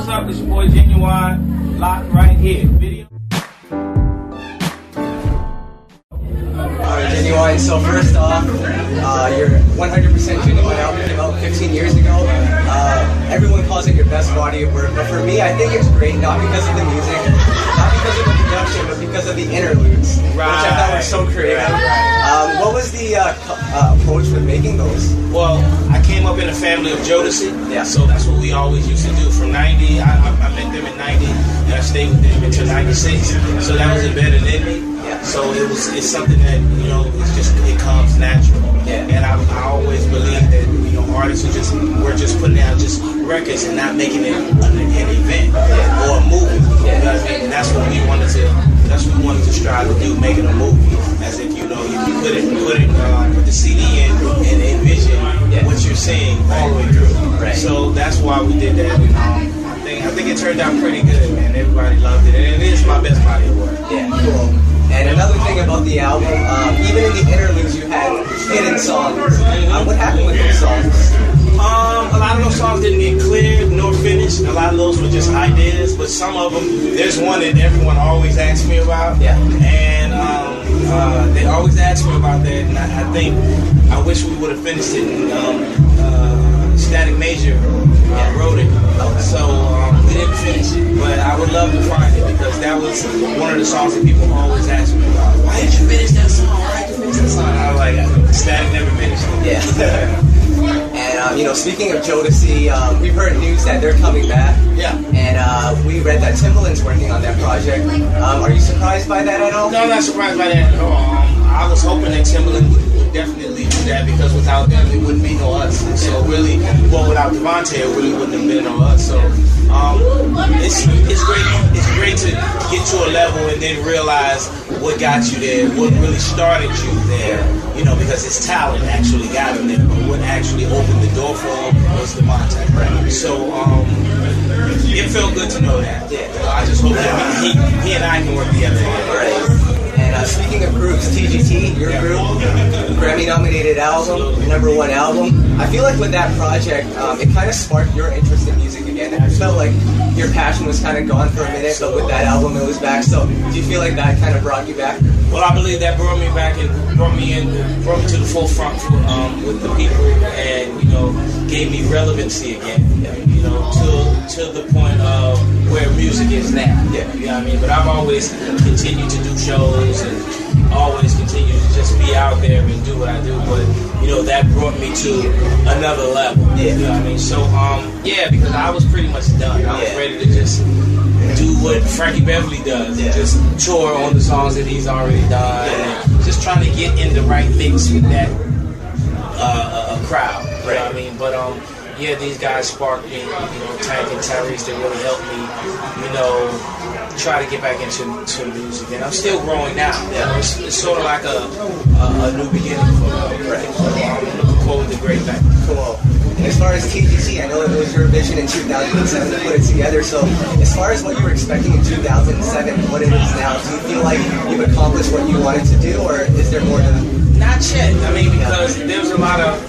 what's up? It's your boy Ginuwine, locked right here. Video. Ginuwine, so first off, your 100% Ginuwine album came out 15 years ago. Everyone calls it your best body of work, but for me, I think it's great, not because of the music, not because of the production, but because of the interludes, which I thought were so creative. What was the approach with making those? Well, I came up in a family of Jodeci, yeah. So that's what we always used to do. From 90, I met them in 90, and I stayed with them until 96, so that was embedded in me. So it's something that, you know, it comes natural. Yeah. And I always believe that, you know, artists we're just putting out just records and not making it an event or a movie. Yeah. You know what I mean? And that's what we wanted to strive to do, making a movie. As if, you know, you put the CD in and envision what you're seeing all the way through. Right. So that's why we did that. I think it turned out pretty good, man. Everybody loved it, and it is my best body of work. Yeah, cool. And another thing about the album, even in the interludes you had hidden songs. What happened with those songs? A lot of those songs didn't get cleared nor finished. A lot of those were just ideas, but some of them, there's one that everyone always asks me about. Yeah. And they always ask me about that, and I wish we would have finished it. Static Major wrote it, so we didn't finish it, but I would love to find it because that was one of the songs that people always ask me about. Why did you finish that song? Why did you finish that song? And I was like, Static never finished it. Yeah. And you know, speaking of Jodeci, we've heard news that they're coming back. Yeah. And we read that Timbaland's working on that project. Are you surprised by that at all? No, I'm not surprised by that at all. I was hoping that Timbaland would definitely do that because without them, it wouldn't be no us. So really, well, without Devontae, it really wouldn't have been no us. So it's great. It's great to get to a level and then realize what got you there, what really started you there. You know, because his talent actually got him there, but what actually opened the door for him was Devontae. Right. So it felt good to know that. Yeah. I just hope that he and I can work together. Right. And speaking of groups, TGT, your group, Grammy-nominated album, #1 album. I feel like with that project, it kind of sparked your interest in music again. It felt like your passion was kind of gone for a minute, but with that album, it was back. So, do you feel like that kind of brought you back? Well, I believe that brought me back and brought me to the forefront with the people, and you know, gave me relevancy again. You know, to the point of where music is now. Yeah, you know what I mean. But I've always continued to do shows and always continue to just be out there and do what I do. But you know, that brought me to another level. Yeah, you know what I mean. So yeah, because I was pretty much done. I was ready to just do what Frankie Beverly does, and just tour on the songs that he's already done, and just trying to get in the right mix with that crowd. You know what I mean? But yeah, these guys sparked me. You know, Tank and Tyrese, they really helped me. You know, try to get back into music, and I'm still growing now. You know, it's sort of like a new beginning for me. I'm looking forward to great things. Cool. And as far as TGT, I know it was your vision in 2007 to put it together. So, as far as what you were expecting in 2007, what it is now, do you feel like you've accomplished what you wanted to do, or is there more to? Not yet. I mean, because there's a lot of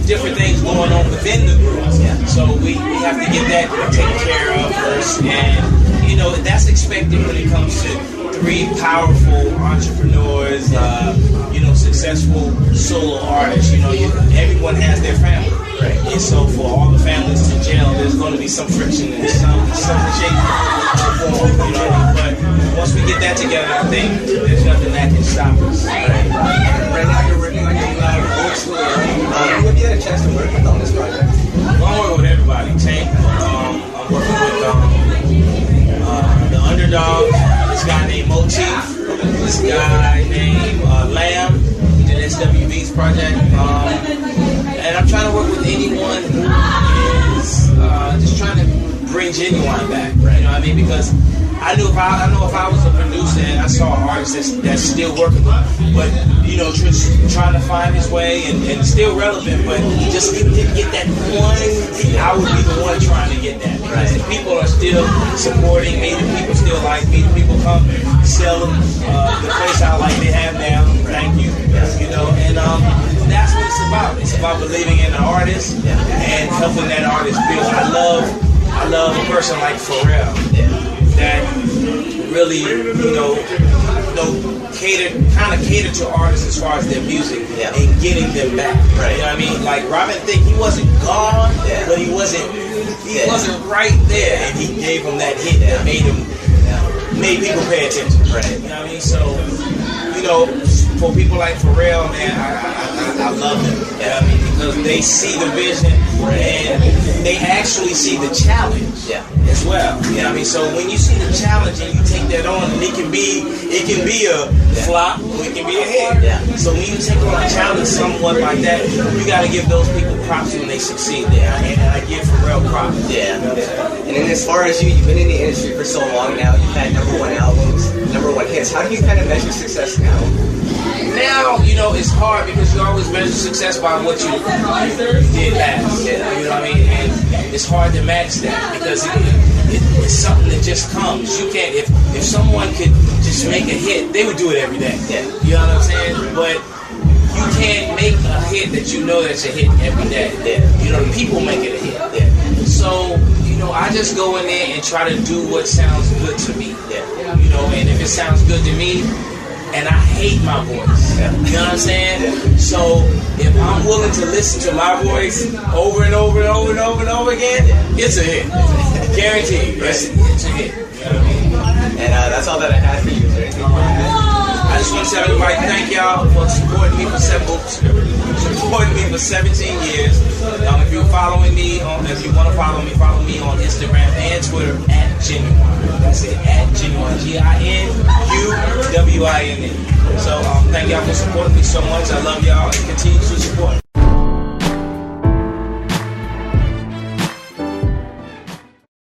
different things going on within the group. So we have to get that taken care of first, and you know, that's expected when it comes to 3 powerful entrepreneurs, you know, successful solo artists. You know, everyone has their family, and so for all the families to gel, there's going to be some friction and some shape or form. You know what I mean? But once we get that together, I think there's nothing that can stop us. Right now, you're working on your old school. Who have you had a chance to work with on this project? Well, I'm working with everybody. Tank. I'm working with the Underdog. This guy named Motif. This guy named Lamb. He did SWV's project. And I'm trying to work with anyone who is just trying to bring Ginuwine back. You know what I mean? Because I know if I was a producer and I saw an artist that's still working, but you know, just trying to find his way and still relevant, but just didn't get that one. I would be the one trying to get that because the people are still supporting me. The people still like me. The people come sell them the place out like they have now. Thank you. You know, and that's what it's about. It's about believing in the artist and helping that artist build. I I love a person like Pharrell that really, cater to artists as far as their music and getting them back. Right. You know what I mean? Like Robin Thicke, he wasn't gone, but he wasn't right there, and he gave him that hit that made people pay attention. Right. You know what I mean? So, for people like Pharrell, man, I love them. You know what I mean? Because they see the vision and they actually see the challenge as well. You know what I mean? So when you see the challenge and you take that on, and it can be a flop or it can be a hit. So when you take on a challenge somewhat like that, you got to give those people props when they succeed there. And I give Pharrell props. Yeah. And then as far as you've been in the industry for so long now, you've had #1 albums, #1 hits. How do you kind of measure success now? Now, it's hard because you always measure success by what you did last. You know what I mean? And it's hard to match that because it's something that just comes. You can't, if someone could just make a hit, they would do it every day. You know what I'm saying? But you can't make a hit that that's a hit every day. The people make it a hit. So, I just go in there and try to do what sounds good to me. And if it sounds good to me, and I hate my voice. You know what I'm saying? So if I'm willing to listen to my voice over and over and over and over and over again, it's a hit. Guaranteed. It's a hit. You know what I mean? And that's all that I had for you. Is there anything more? I just want to tell everybody thank y'all for supporting me for 17 years. If you're following me, if you want to follow me on Instagram and Twitter @Ginuwine. That's it, @Ginuwine. GINUWINE. So thank y'all for supporting me so much. I love y'all and continue to support.